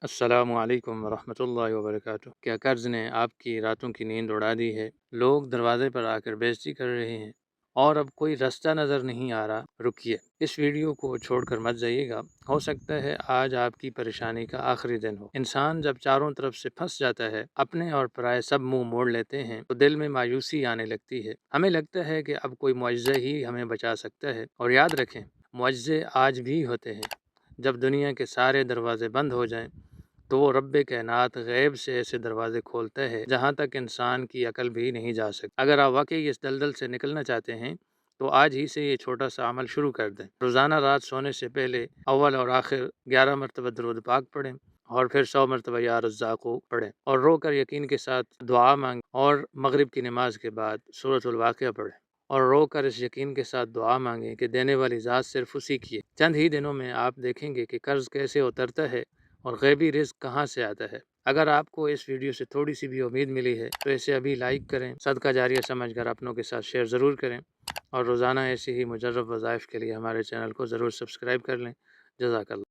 السلام علیکم ورحمۃ اللہ وبرکاتہ۔ کیا قرض نے آپ کی راتوں کی نیند اڑا دی ہے؟ لوگ دروازے پر آ کر بےعزتی کر رہے ہیں اور اب کوئی راستہ نظر نہیں آ رہا۔ رکیے، اس ویڈیو کو چھوڑ کر مت جائیے گا، ہو سکتا ہے آج آپ کی پریشانی کا آخری دن ہو۔ انسان جب چاروں طرف سے پھنس جاتا ہے، اپنے اور پرائے سب منہ موڑ لیتے ہیں، تو دل میں مایوسی آنے لگتی ہے۔ ہمیں لگتا ہے کہ اب کوئی معجزہ ہی ہمیں بچا سکتا ہے، اور یاد رکھیں، معجزے آج بھی ہوتے ہیں۔ جب دنیا کے سارے دروازے بند ہو جائیں تو وہ رب کائنات غیب سے ایسے دروازے کھولتا ہے جہاں تک انسان کی عقل بھی نہیں جا سکتی۔ اگر آپ واقعی اس دلدل سے نکلنا چاہتے ہیں تو آج ہی سے یہ چھوٹا سا عمل شروع کر دیں۔ روزانہ رات سونے سے پہلے اول اور آخر 11 مرتبہ درود پاک پڑھیں، اور پھر 100 مرتبہ یا رزاقو پڑھیں، اور رو کر یقین کے ساتھ دعا مانگیں، اور مغرب کی نماز کے بعد سورۃ الواقعہ پڑھیں اور رو کر اس یقین کے ساتھ دعا مانگیں کہ دینے والی ذات صرف اسی کی ہے۔ چند ہی دنوں میں آپ دیکھیں گے کہ قرض کیسے اترتا ہے اور غیبی رزق کہاں سے آتا ہے۔ اگر آپ کو اس ویڈیو سے تھوڑی سی بھی امید ملی ہے تو اسے ابھی لائک کریں، صدقہ جاریہ سمجھ کر اپنوں کے ساتھ شیئر ضرور کریں، اور روزانہ ایسی ہی مجرب وظائف کے لیے ہمارے چینل کو ضرور سبسکرائب کر لیں۔ جزاک اللہ۔